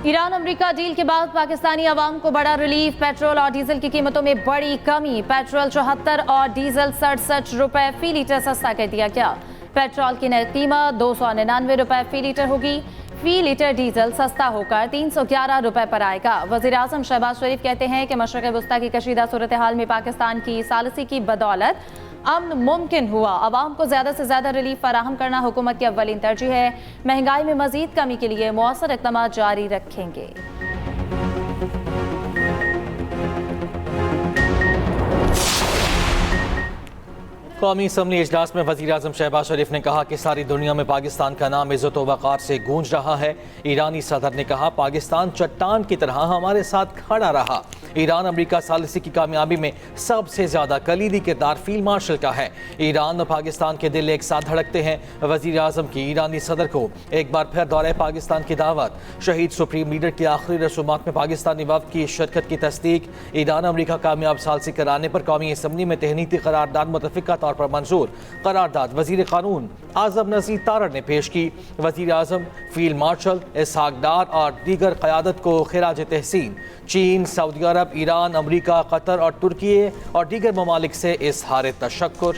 Iran America deal के बाद पाकिस्तानी अवाम को बड़ा रिलीफ। पेट्रोल और डीजल की कीमतों में बड़ी कमी। पेट्रोल 74 और डीजल 67 रुपए फी लीटर सस्ता कर दिया गया। पेट्रोल की नई कीमत 299 रुपए फी लीटर होगी। फी लीटर डीजल सस्ता होकर 311 रुपए पर आएगा। वजीर आजम शहबाज शरीफ कहते हैं कि मशरक़ वस्ता की कशीदा सूरत हाल में पाकिस्तान की सालसी की बदौलत अमन मुमकिन हुआ। अवाम को ज़्यादा से ज़्यादा रिलीफ फराहम करना हुकूमत की अव्वलीन तरजीह है। महंगाई में मजीद कमी के लिए मौसर इक़दाम जारी रखेंगे। कौमी असम्बली इजलास में वज़ीर आज़म शहबाज शरीफ ने कहा कि सारी दुनिया में पाकिस्तान का नाम इज़्ज़त व वक़ार से गूंज रहा है। ईरानी सदर ने कहा पाकिस्तान चट्टान की तरह हमारे साथ खड़ा रहा। ईरान अमेरिका सालिसी की कामयाबी में सबसे ज़्यादा कलीदी किरदार फील्ड मार्शल का है। ईरान और पाकिस्तान के दिल एक साथ धड़कते हैं। वज़ीर आज़म की ईरानी सदर को एक बार फिर दौरे पाकिस्तान की दावत। शहीद सुप्रीम लीडर की आखिरी रसूमात में पाकिस्तानी वफ़द की शिरकत की तस्दीक। ईरान अमेरिका कामयाब सालसी कराने पर कौमी असम्बली में तहनीती करारदाद मुतफ़िक़ा तौर पर मंजूर। करारदाद वज़ीर क़ानून आज़म नज़ीर तारड़ ने पेश की। वज़ीर आज़म फील्ड मार्शल इसहाक डार और दीगर क़यादत को खिराज तहसीन। चीन, सऊदी अरब, ईरान, अमरीका, कतर और तुर्की और दीगर ममालिक से इज़हार तशक्कुर।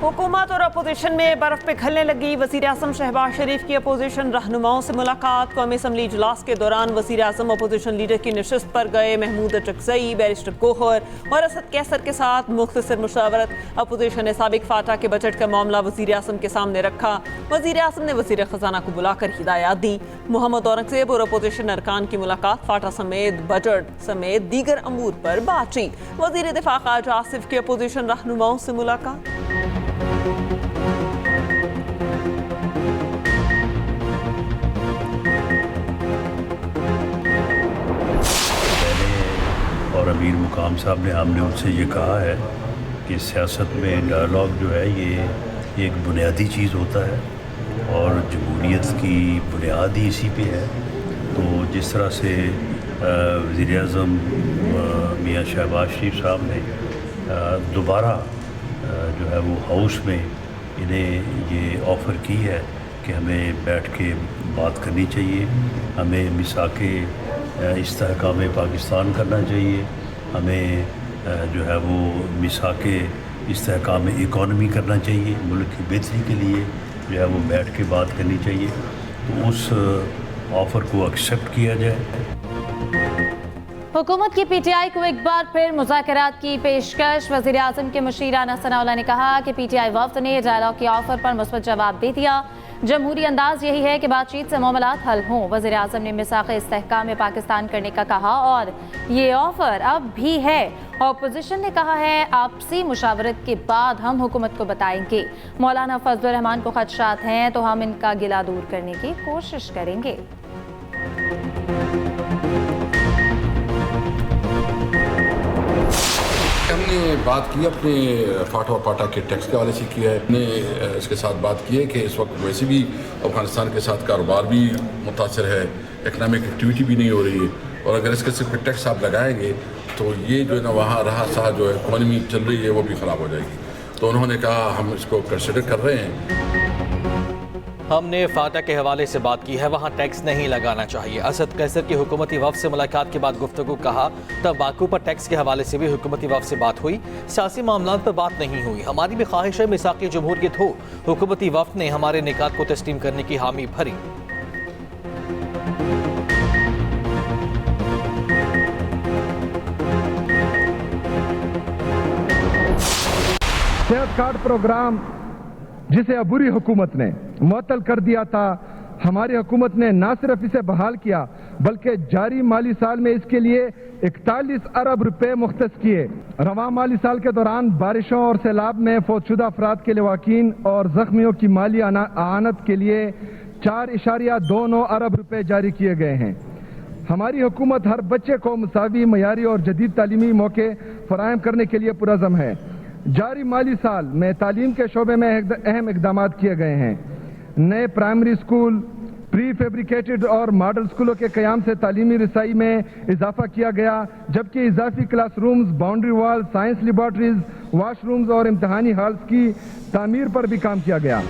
हुकूमत और अपोजिशन में बर्फ पिघलने लगी। वज़ीर आज़म शहबाज शरीफ की अपोजिशन रहनुमाओं से मुलाकात। कौमी असम्बली इजलास के दौरान वज़ीर आज़म अपोजिशन लीडर की नशिस्त पर गए। महमूद अटकज़ई, बैरिस्टर कोहर और असद कैसर के साथ मुख्तसर मुशावरत। अपोजिशन ने साबिक फाटा के बजट का मामला वज़ीर आज़म के सामने रखा। वज़ीर आज़म ने वज़ीर ख़जाना को बुलाकर हिदायत दी। मोहम्मद औरंगज़ेब और अपोजिशन अरकान की मुलाकात। फाटा समेत बजट समेत दीगर अमूर पर बातचीत। वज़ीर दिफा ख़ाजा आसिफ की अपोजिशन रहनुमाओं से मुलाकात। और अमीर मुकाम साहब ने हमने उनसे ये कहा है कि सियासत में डायलॉग जो है ये एक बुनियादी चीज़ होता है और जमहूरियत की बुनियाद ही इसी पे है। तो जिस तरह से वज़ीर आज़म मियाँ शहबाज शरीफ साहब ने दोबारा जो है वो हाउस में इन्हें ये ऑफ़र की है कि हमें बैठ के बात करनी चाहिए, हमें मिसाके इस्तेहकाम पाकिस्तान करना चाहिए, हमें जो है वो मिसाके इस्तेहकाम इकॉनमी करना चाहिए, मुल्क की बेहतरी के लिए जो है वो बैठ के बात करनी चाहिए। तो उस ऑफ़र को एक्सेप्ट किया जाए। हुकूमत की पीटीआई को एक बार फिर मुज़ाकरात की पेशकश। वज़ीर आज़म के मुशीर राना सनाउल्लाह ने कहा कि पीटीआई वफ़द ने डायलॉग के ऑफ़र पर मुस्बत जवाब दे दिया। जमहूरी अंदाज यही है कि बातचीत से मामलात हल हों। वज़ीर आज़म ने मिसाक़ इस्तेहकाम में पाकिस्तान करने का कहा और ये ऑफ़र अब भी है। अपोजिशन ने कहा है आपसी मुशावरत के बाद हम हुकूमत को बताएंगे। मौलाना फजलुर रहमान को खदशात हैं तो हम इनका गिला दूर करने की कोशिश करेंगे। हमने बात की अपने फाटा और पाटा के टैक्स के हवाले से किया है। हमने इसके साथ बात की है कि इस वक्त वैसे भी अफगानिस्तान के साथ कारोबार भी मुतासर है, इकनॉमिक एक्टिविटी भी नहीं हो रही है और अगर इसके सिर्फ टैक्स आप लगाएंगे तो ये जो है ना वहाँ रहा सहा जो इकॉनमी चल रही है वो भी ख़राब हो जाएगी। तो उन्होंने कहा हम इसको कंसिडर कर रहे हैं। हमने फाटा के हवाले से बात की है, वहाँ टैक्स नहीं लगाना चाहिए। असद कैसर की हुकूमती वफ़द से मुलाकात के बाद गुफ्तगू कहा। तंबाकू पर टैक्स के हवाले से भी हुकूमती वफ़द से बात हुई, सियासी मामलात पर बात नहीं हुई। हमारी भी ख्वाहिश है मिसाक़ी जमहूरियत हो। हुकूमती वफ़द ने हमारे निकात को तस्लीम करने की हामी भरी। सेहत कार्ड प्रोग्राम जिसे अबूरी हुकूमत ने मुअत्तल कर दिया था, हमारी हुकूमत ने न सिर्फ इसे बहाल किया बल्कि जारी माली साल में इसके लिए 41 अरब रुपए मुख्तस किए। रवां माली साल के दौरान बारिशों और सैलाब में फौतशुदा अफराद के लवाकीन और जख्मियों की माली आनत के लिए 4.29 अरब रुपए जारी किए गए हैं। हमारी हुकूमत हर बच्चे को मुसावी, मयारी और जदीद तालीमी मौके फराहम करने के लिए पुरज़म है। जारी माली साल में तालीम के शोबे में अहम इक़दामात किए गए हैं। नए प्राइमरी स्कूल, प्री फैब्रिकेटेड और मॉडल स्कूलों के क़याम से तालीमी रिसाई में इजाफा किया गया, जबकि इजाफी classrooms, boundary wall, science laboratories, washrooms और इम्तहानी हॉल्स की तामीर पर भी काम किया गया।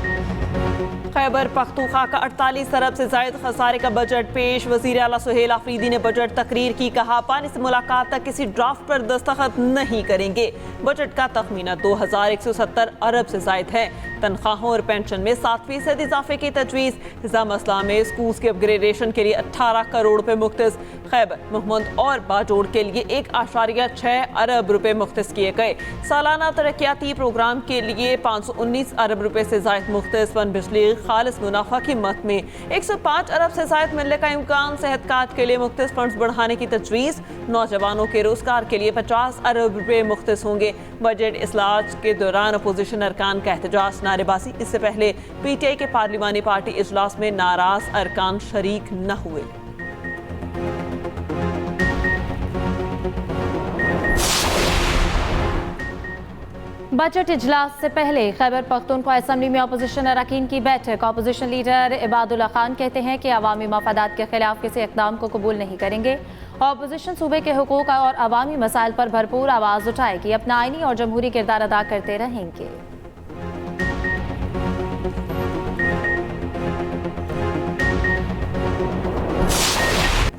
खैबर पख्तूनख्वा का 48 अरब से जायद खसारे का बजट पेश। वज़ीर आला सुहेल आफरीदी ने बजट तकरीर की, कहा पानी से मुलाकात तक किसी ड्राफ्ट पर दस्तखत नहीं करेंगे। बजट का तखमीना 2170 अरब से जायद है। तनख्वाहों और पेंशन में 7% इजाफे की तजवीज़। निज़ाम असला में स्कूल्स के अपग्रेडेशन के लिए 18 करोड़ रुपए मुख्तस। खैबर मोहम्मद और बाजोड़ के लिए 1.6 अरब रुपए मुख्तस किए गए। सालाना तरक्याती प्रोग्राम के लिए 519 अरब रुपए से जायद मुख्तस। वन बिजली खालिस मुनाफा कीमत में 105 अरब से जायद मिलने का इम्कान। सेहत कार्ड के लिए मुख्तस फंड्स बढ़ाने की तजवीज़। नौजवानों के रोजगार के लिए 50 अरब रुपए मुख्तस होंगे। बजट इजलास के दौरान अपोजिशन अरकान का एहतजाज, नारेबाजी। इससे पहले PTI के पार्लिमानी पार्टी इजलास में नाराज अरकान शरीक न हुए। बजट इजलास से पहले खैबर पख्तूनख्वा असम्बली में अपोजिशन अरकान की बैठक। अपोजिशन लीडर इबादुल्ला खान कहते हैं कि अवामी मफादात के खिलाफ किसी इक़दाम को कबूल नहीं करेंगे। अपोजिशन सूबे के हुकूक और अवामी मसाइल पर भरपूर आवाज़ उठाएगी, अपना आइनी और जमहूरी किरदार अदा करते रहेंगे।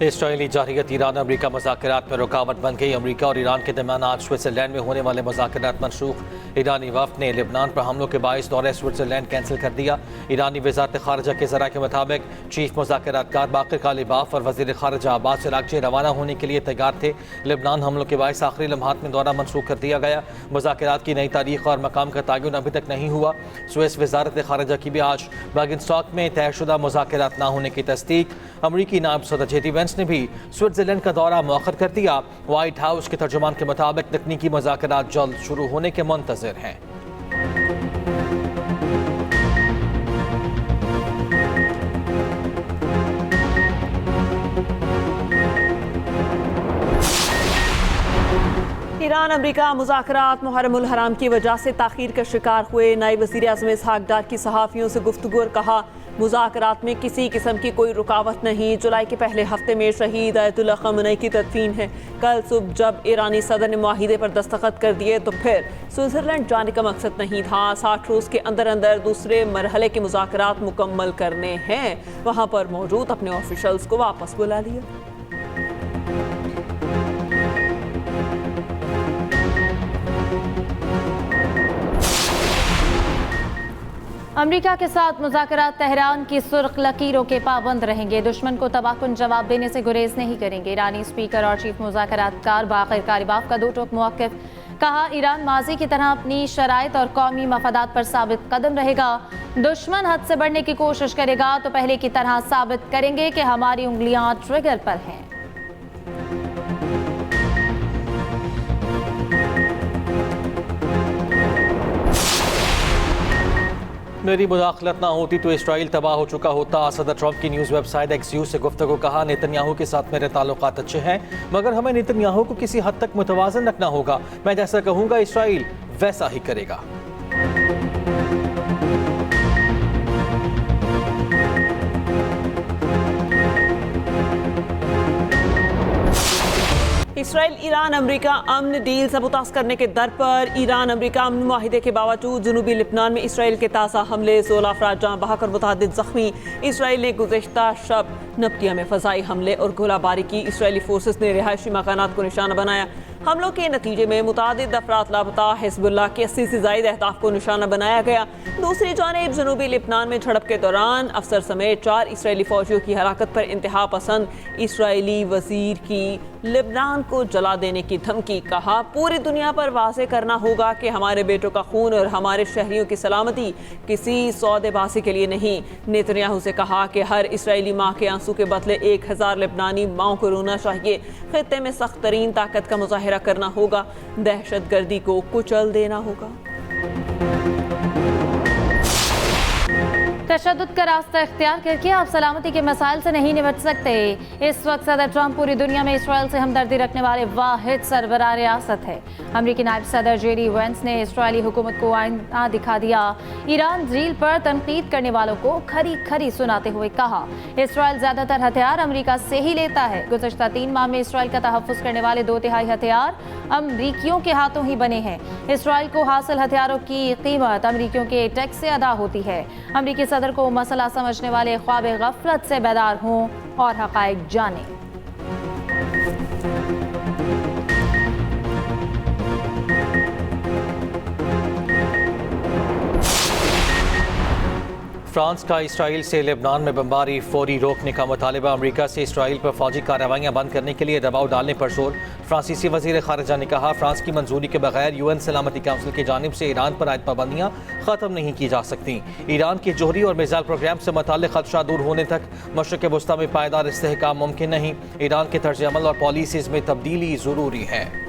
इसराइली जारहियत ईरान अमरीका मुज़ाकरात में रुकावट बन गई। अमरीका और ईरान के दरमियान आज स्विट्ज़रलैंड में होने वाले मुज़ाकरात मनसूख। ईरानी वफ़द ने लेबनान पर हमलों के बाइस दौरे स्विट्ज़रलैंड कैंसिल कर दिया। ईरानी वज़ारत ख़ारिजा के ज़राए के मुताबिक चीफ मुज़ाकरातकार बाक़िर कालिबाफ और वज़ीर ख़ारिजा अब्बास इराक़ची रवाना होने के लिए तैयार थे। लेबनान हमलों के बाइस आखिरी लम्हात में दौरा मनसूख कर दिया गया। मुज़ाकरात की नई तारीख और मकाम का तयन अभी तक नहीं हुआ। स्विस वज़ारत ख़ारिजा की भी आज बर्गनस्टॉक में तयशुदा मुज़ाकरात न होने की तस्दीक। अमरीकी नायब सदर JD वेंस ने भी स्विट्जरलैंड का दौरा मौखर कर दिया। व्हाइट हाउस के तर्जुमान के मुताबिक तकनीकी मुज़ाकरात जल्द शुरू होने के मुंतज़िर हैं। ईरान अमरीका मुज़ाकरात मुहर्रमुल हराम की वजह से ताख़ीर का शिकार हुए। नायब वज़ीर आज़म इसहाक डार की सहाफ़ियों से गुफ्तगू और कहा, मुज़ाकरात में किसी किस्म की कोई रुकावट नहीं। जुलाई के पहले हफ्ते में शहीद आयतुल्लाह ख़amenei की तदफीन है। कल सुबह जब ईरानी सदर ने मुआहिदे पर दस्तखत कर दिए तो फिर स्विट्ज़रलैंड जाने का मकसद नहीं था। 60 रोज़ के अंदर अंदर दूसरे मरहले के मुज़ाकरात मुकम्मल करने हैं। वहाँ पर मौजूद अपने ऑफिशल्स को वापस बुला लिया। अमरीका के साथ मुज़ाकरात तेहरान की सुर्ख लकीरों के पाबंद रहेंगे। दुश्मन को तबाहकुन जवाब देने से गुरेज नहीं करेंगे। ईरानी स्पीकर और चीफ मुज़ाकरातकार बाक़िर कालिबाफ का दो टोक मौक़िफ़। कहा, ईरान माजी की तरह अपनी शराइत और कौमी मफादात पर साबित कदम रहेगा। दुश्मन हद से बढ़ने की कोशिश करेगा तो पहले की तरह साबित करेंगे कि हमारी उंगलियां ट्रिगर पर हैं। मेरी मुदाखलत ना होती तो इसराइल तबाह हो चुका होता। सदर ट्रंप की न्यूज़ वेबसाइट XU से गुफ्तगू। कहा, नेतन्याहू के साथ मेरे ताल्लुकात अच्छे हैं, मगर हमें नेतन्याहू को किसी हद तक मुतवाज़न रखना होगा। मैं जैसा कहूँगा इसराइल वैसा ही करेगा। इसराइल ईरान अमरीका अमन डील सबूतास करने के दर पर। ईरान अमरीका अमन माहिदे के बावजूद जनूबी लेबनान में इसराइल के ताज़ा हमले, 16 अफराद जाँ बहक और मुतअद्दिद ज़ख्मी। इसराइल ने गुज़िश्ता शब नब्तिया में फ़ज़ाई हमले और गोलाबारी की। इसराइली फोर्सेस ने रिहायशी मकानात को निशाना बनाया। हमलों के नतीजे में मुतअद्दिद अफराद लापता। हिज़्बुल्लाह के 80 से ज़ायद अहदाफ को निशाना बनाया गया। दूसरी जानिब जनूबी लेबनान में झड़प के दौरान अफसर समेत 4 इसराइली फ़ौजियों की हलाकत पर इंतहा पसंद इसराइली वज़ीर की लेबनान को जला देने की धमकी। कहा, पूरी दुनिया पर वाज़े करना होगा कि हमारे बेटों का खून और हमारे शहरियों की सलामती किसी सौदेबाजी के लिए नहीं। नेतन्याहू से कहा कि हर इसराइली माँ के आंसू के बदले 1000 लेबनानी माओं को रोना चाहिए। खित्ते में सख्त तरीन ताकत का मुजाहिरा करना होगा। दहशतगर्दी को कुचल देना होगा। तशद्दुद का रास्ता इख्तियार करके आप सलामती के मसाइल से नहीं निपट सकते। इस वक्त सदर ट्रंप पूरी दुनिया में इसराइल से हमदर्दी रखने वाले वाहिद सरबराह रियासत है। अमरीकी नायब सदर JD वेंस ने इसराइली हुकूमत को आईना दिखा दिया। ईरान डील पर तनकीद करने वालों को खरी खरी सुनाते हुए कहा, इसराइल ज्यादातर हथियार अमरीका से ही लेता है। गुज़श्ता 3 माह में इसराइल का तहफ़्फ़ुज़ करने वाले 2/3 हथियार अमरीकियों के हाथों ही बने हैं। इसराइल को हासिल हथियारों की कीमत अमरीकियों के टैक्स से अदा होती है। अमरीकी सदर को मसला समझने वाले ख्वाब गफलत से बेदार हों और हक़ाइक़ जानें। फ्रांस का इसराइल से लेबनान में बमबारी फौरी रोकने का मुतालबा। अमरीका से इसराइल पर फौजी कार्रवाइयाँ बंद करने के लिए दबाव डालने पर जोर। फ्रांसीसी वज़ीर ख़ारिजा ने कहा, फ्रांस की मंजूरी के बगैर UN सलामती काउंसिल की जानिब से ईरान पर आयद पाबंदियाँ ख़त्म नहीं की जा सकती। ईरान के जोहरी और मिसाइल प्रोग्राम से मुताल्लिक़ खदशा दूर होने तक मशरिक़ वस्ता में पायदार इस्तेहकाम मुमकिन नहीं। ईरान के तर्ज अमल और पॉलिसीज़ में तब्दीली ज़रूरी है।